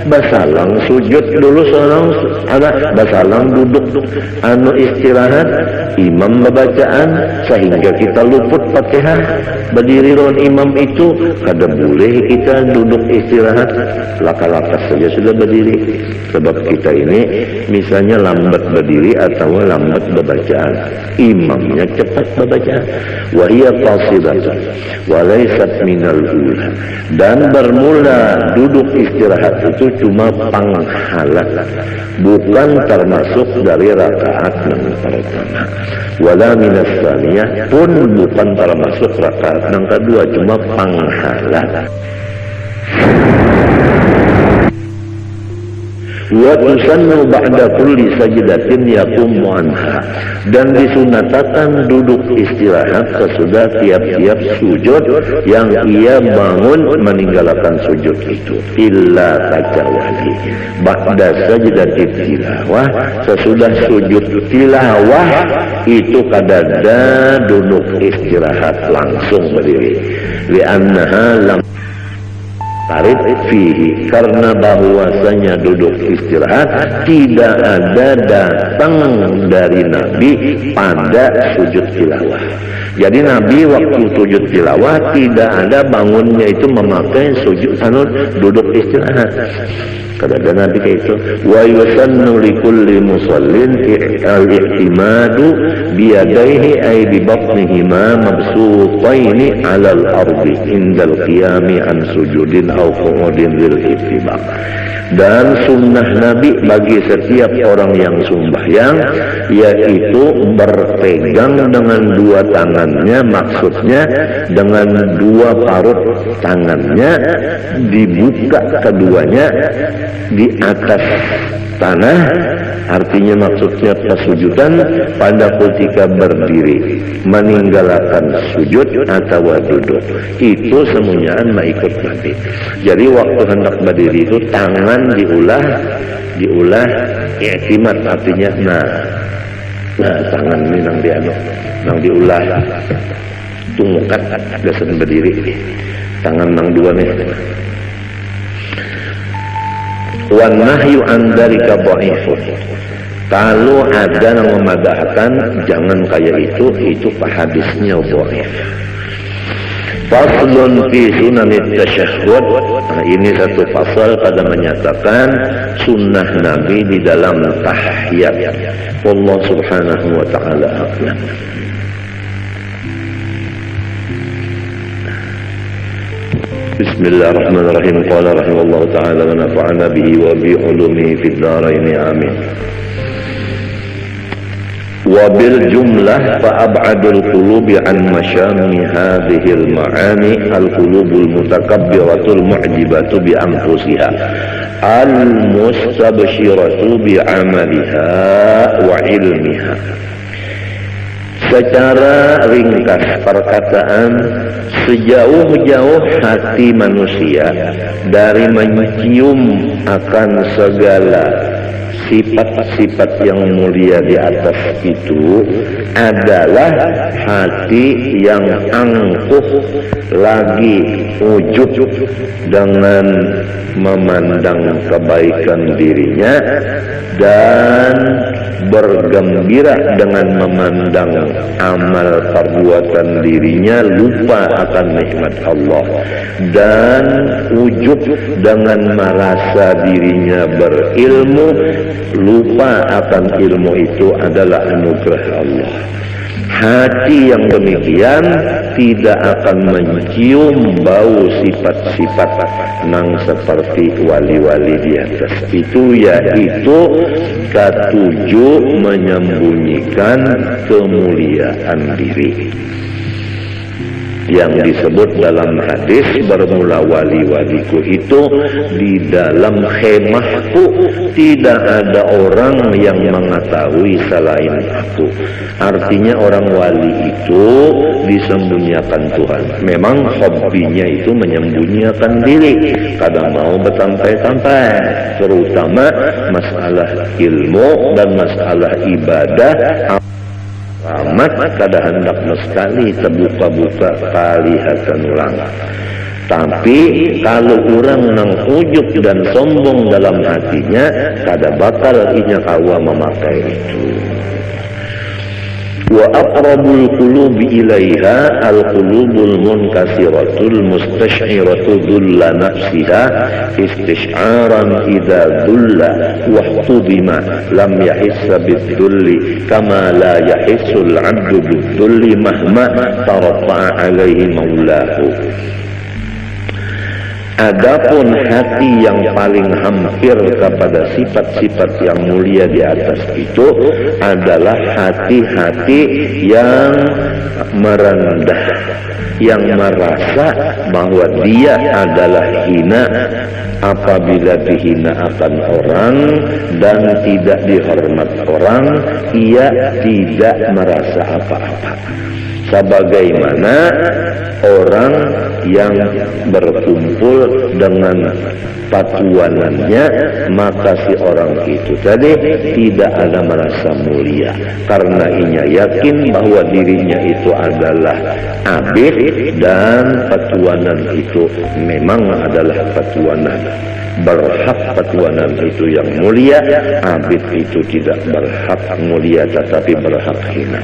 Basalang sujud dulu seorang ada, basalang duduk istirahat, imam bacaan sehingga kita luput Fatihah. Berdiri lawan imam itu kada boleh kita duduk istirahat, laka-laka saja sudah berdiri. Sebab kita ini misalnya lambat berdiri atau lambat bacaan, imamnya cepat bacaan. Wa hiya qasidatun wa laysat minal ula. Dan bermula duduk istirahat itu cuma panghala, bukan termasuk dari rakaat yang pertama. Wala minas tsaniyah pun bukan termasuk rakaat yang kedua, cuma panghala. Wa tusannu ba'da kulli sajdatin yaqumu anha. Dan disunatakan duduk istirahat sesudah tiap-tiap sujud yang ia bangun meninggalkan sujud itu. Illa kecuali ba'da sajdatin tilawah, sesudah sujud tilawah itu kadada duduk istirahat langsung berdiri. Li'annaha lam tarid fihi, karena bahwasanya duduk istirahat tidak ada datang dari Nabi pada sujud tilawah. Jadi Nabi waktu sujud tilawah tidak ada bangunnya itu memakai sujud duduk istirahat. Kata Nabi kayak itu, wa yusannu likulli musallin al-i'timadu biyadaihi ay bi batnihima mabsutaini 'ala al-ardi indal qiyami an sujudin aw qu'udin lil ittibaq. Dan sunnah Nabi bagi setiap orang yang sembahyang yaitu berpegang dengan dua tangannya, maksudnya dengan dua parut tangannya dibuka keduanya di atas tanah, artinya maksudnya kesujudan pada ketika berdiri meninggalkan sujud atau duduk itu semuanya ikut Nabi. Jadi waktu hendak berdiri itu tangan diulah i'timad, artinya nah tangan ini nang diulah tumukat dasar berdiri, tangan nang dua nih. Wan nahyu an dzalika dhaifun. Kalau ada yang memadahkan jangan kayak itu hadisnya dhaif. Faslun fi sunanit tasyahhud. Nah, ini satu pasal pada menyatakan sunnah Nabi di dalam tahiyat. Allah Subhanahu wa taala a'lam. Bismillahirrahmanirrahim. Qala rahimallahu ta'ala wa nafa'ana bihi wa bi ulumihi fid dharain amin. Wa bil jumlah fa ab'adul qulubi an masyami hadhihi al ma'ani al qulubul mutakabbiratul mu'jibatu bi anfusiha al mustabshiratu bi 'amaliha wa ilmiha. Secara ringkas perkataan, sejauh-jauh hati manusia dari mencium akan segala sifat-sifat yang mulia di atas itu adalah hati yang angkuh lagi ujub dengan memandang kebaikan dirinya dan bergembira dengan memandang amal perbuatan dirinya, lupa akan nikmat Allah, dan ujub dengan merasa dirinya berilmu, lupa akan ilmu itu adalah anugerah Allah. Hati yang demikian tidak akan mencium bau sifat-sifat nang seperti wali-wali di atas itu, yaitu ketujuh menyembunyikan kemuliaan diri yang disebut dalam hadis, bermula wali-waliku itu di dalam khemahku tidak ada orang yang mengetahui selain aku. Artinya orang wali itu disembunyikan Tuhan. Memang hobinya itu menyembunyikan diri, kadang mau bersampai-sampai, terutama masalah ilmu dan masalah ibadah amat kada hendak sekali terbuka-buka kalihatan ulang. Tapi kalau orang nang ujub dan sombong dalam hatinya, kada bakal inya kawa memakai itu. Wa aqrabul qulubi ilaiha al-qulubul munkasiratul mustash'iratu dhulla nafsiha istish'aran idza dhulla wa hudima lam yahissa bidhulli kama la yahissul 'abdu bidhulli mahma tarafa'a alaihi maulahu. Adapun hati yang paling hampir kepada sifat-sifat yang mulia di atas itu adalah hati-hati yang merendah, yang merasa bahwa dia adalah hina apabila dihina akan orang dan tidak dihormat orang, ia tidak merasa apa-apa. Sebagaimana orang yang berkumpul dengan patuanannya, maka si orang itu tadi tidak ada merasa mulia karena inya yakin bahwa dirinya itu adalah abid dan patuanan itu memang adalah patuanan berhak. Patuanan itu yang mulia, abid itu tidak berhak mulia tetapi berhak hina.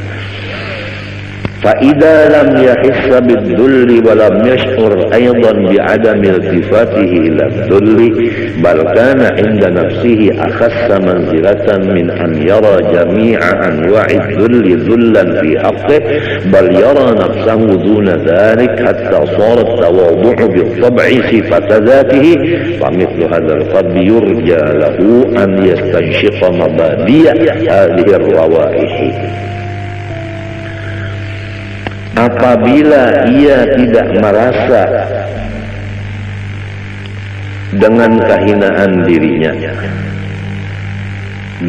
فَإِذَا لَمْ يَحِسَّ بِالذُّلِّ وَلَمْ يَشْعُرْ أَيْضًا بِعَدَمِ التفاته إلى الذُّلِّ بل كان عند نفسه أخس منزلة من أن يرى جميع أنواع الذل ذلا في حقه بل يرى نفسه دون ذلك حتى صار التواضع بالطبع صفة ذاته فمثل هذا القلب يرجى له أن يستنشق مبادئ هذه الروائح. Apabila ia tidak merasa dengan kehinaan dirinya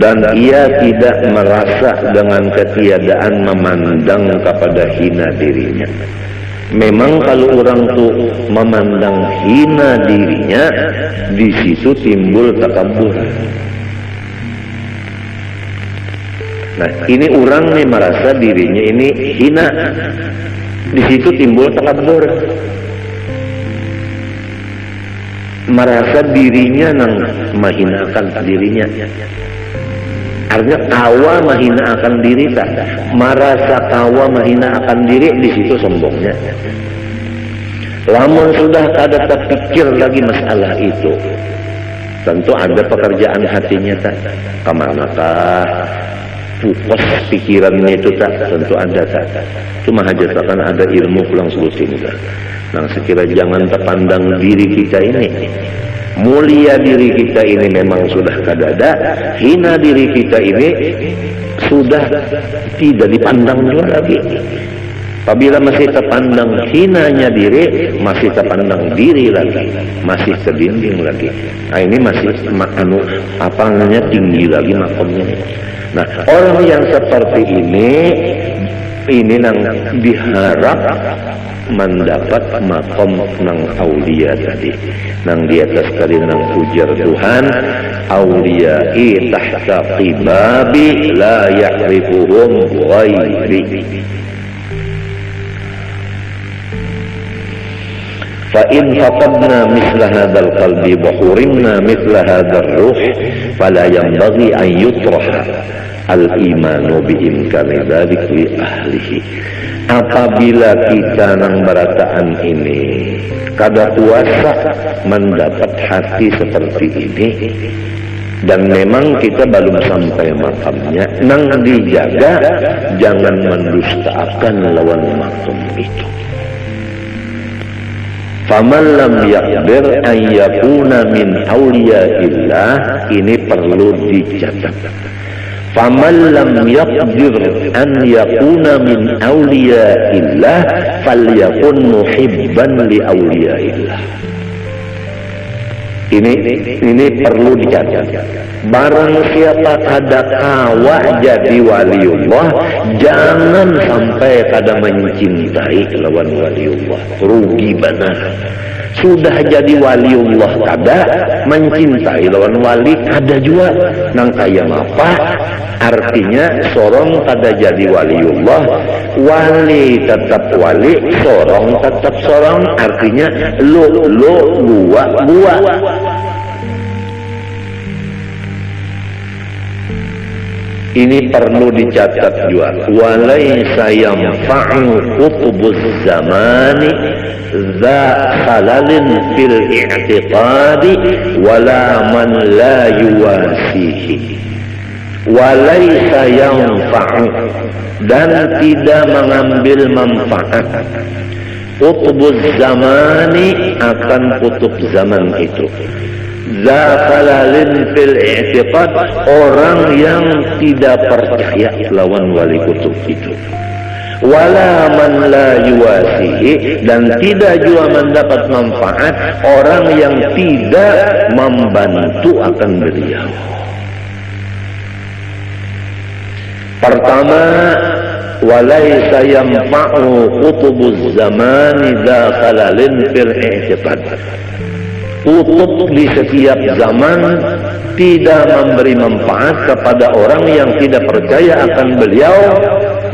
dan ia tidak merasa dengan ketiadaan memandang kepada hina dirinya. Memang kalau orang tuh memandang hina dirinya, di situ timbul takabur. Nah, ini orang nih merasa dirinya ini hina, di situ timbul takabur, merasa dirinya nang mahinakan dirinya. Artinya kawa mahina akan diri tak, merasa kawa mahina akan diri, di situ sombongnya. Lamun sudah kada terpikir lagi masalah itu, tentu ada pekerjaan hatinya tak, kemanakah pukos pikirannya itu tak, tentu ada tak. Cuma hajat akan ada ilmu pulang sebutin tak. Nah, sekira jangan terpandang diri kita ini mulia, diri kita ini memang sudah kadada, hina diri kita ini sudah tidak dipandang juga lagi. Apabila masih terpandang hinanya diri, masih terpandang diri lagi, masih kedinding lagi. Nah, ini masih apa namanya, tinggi lagi makomnya. Nah, orang yang seperti ini nang diharap mendapat makom nang aulia tadi, nang di atas kali nang ujar Tuhan, auliyai tahta qibabi la ya'rifuhum ghairi. فإن فقدنا مثل هذا القلب وحرمنا مثل هذا الروح فلا ينبغي أن يطرح الإيمان بإمكان ذلك لأهله. Apabila kita nang berataan ini kada kuasa mendapat hati seperti ini, dan memang kita belum sampai makamnya, nang dijaga jangan mendustakan lawan makom itu. Faman lam yaqdir an yakuna min awliyaillah, ini perlu dicatat. Faman lam yaqdir an yakuna min awliyaillah falyakun muhibban li awliyaillah. Ini perlu dicatat. Barang siapa kada kawa jadi waliullah, jangan sampai kada mencintai lawan waliullah. Rugi benar. Sudah jadi waliullah kada, mencintai lawan wali kada juga. Nang kaya apa? Artinya sorong kada jadi waliullah, wali tetap wali, sorong tetap sorong. Artinya lo gua. Ini perlu dicatat juga. Walaysa yanfa'u qutbuz zamani za khalalin fil i'tiqadi wala man la yuwasihi. Walaysa yanfa'u, dan tidak mengambil manfaat qutbuz zamani, akan kutub zaman itu. Zakalalin fil i'tiqad, orang yang tidak percaya lawan wali kutub itu. Wala man la yuwasihi, dan tidak juga mendapat manfaat orang yang tidak membantu akan beliau. Pertama, walaysa yanfa'u qutubuz zamani zakalalin fil i'tiqad. Kutub di setiap zaman tidak memberi manfaat kepada orang yang tidak percaya akan beliau,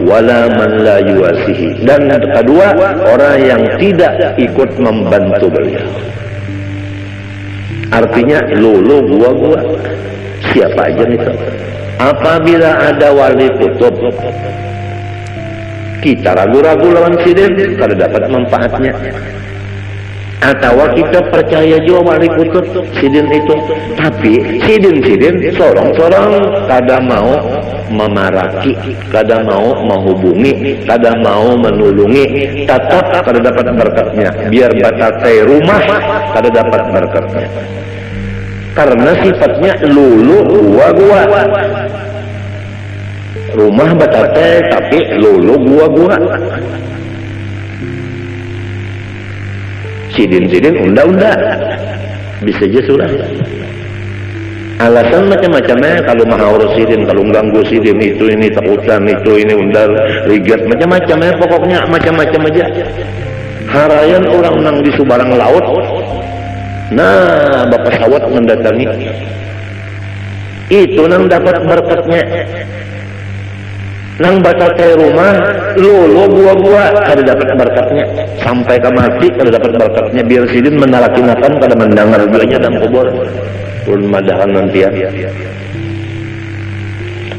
wala man la yuwasihi, dan kedua, orang yang tidak ikut membantu beliau. Artinya lulu gua siapa aja itu. Apabila ada wali kutub kita ragu-ragu lawan sidin, kada dapat manfaatnya. Atau kita percaya juga wali kutub sidin itu, tapi sidin sorong-sorong kada mau memaraki, kada mau menghubungi, kada mau menulungi, tetap kada dapat berkatnya. Biar batate rumah kada dapat berkatnya, karena sifatnya lulu gua. Rumah batate tapi lulu gua. Sidin unda bisa aja surah. Alasan macam-macamnya, kalau mau urus sidin, kalau ganggu sidin itu, ini takutan itu, ini undar rigat, macam-macamnya, pokoknya macam-macam aja. Harayan orang nang di subarang laut, nah bapak sawat mendatangi, itu nang dapat berkatnya. Nang baca rumah lolo gua kada dapat berkatnya, sampai ke mati kada dapat berkatnya. Biar sidin menalakinakan kada mendengar duanya dan kubur ulun madahan nanti ya.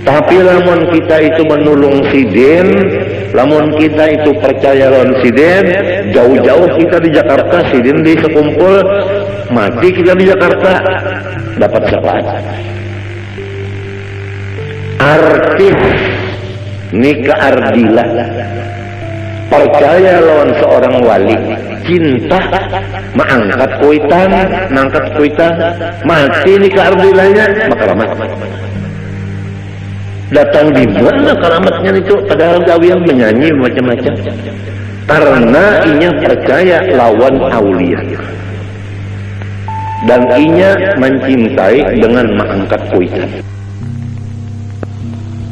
Tapi lamun kita itu menulung sidin, lamun kita itu percaya lawan sidin, jauh-jauh kita di Jakarta, sidin di sekumpul, mati kita di Jakarta, dapat syafaat. Artis nikah ardilah, percaya lawan seorang wali, cinta, mengangkat kuitan, mati nikah ardilahnya, maka keramat. Datang di mana keramatnya itu? Padahal gawian menyanyi macam-macam. Karena inya percaya lawan aulia, dan inya mencintai dengan mengangkat kuitan.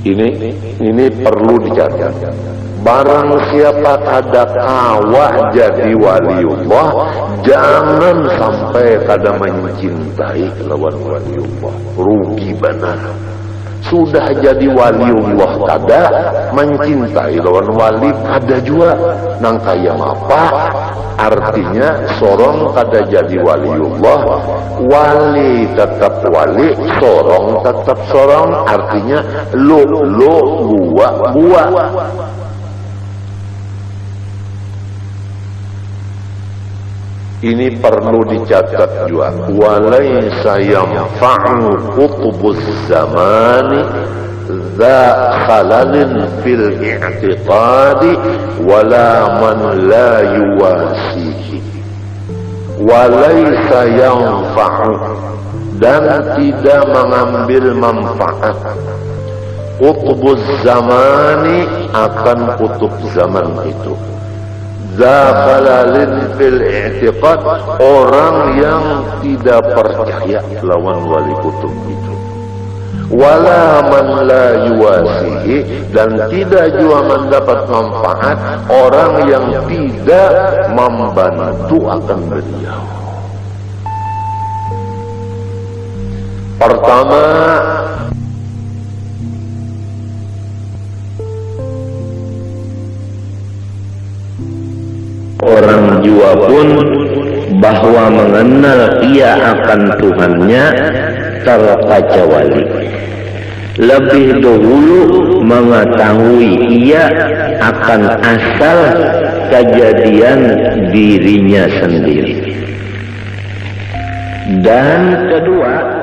Ini perlu dicatat. Barang siapa kada kawa jadi waliullah, jangan sampai kada mencintai lawan waliullah. Rugi benar. Sudah jadi waliullah kada, mencintai lawan wali kada juga. Nang kaya apa? Artinya sorong kada jadi waliullah, wali tetap wali, sorong tetap sorong. Artinya lo gua. Ini perlu dicatat juga. Walaysa yanfa'u qutbuz zamani za khalalin fil i'tiqadi wala man la yuwasihi. Walaysa yanfa'u, dan tidak mengambil manfaat qutbuz zamani, akan kutub zaman itu. Zakalalin fil i'tiqad, orang yang tidak percaya lawan wali kutub itu. wala man la yuwasihi, dan tidak juga mendapat manfaat orang yang tidak membantu akan beliau. Pertama, orang jua pun bahwa mengenal ia akan Tuhannya terkecuali lebih dahulu mengetahui ia akan asal kejadian dirinya sendiri. Dan kedua,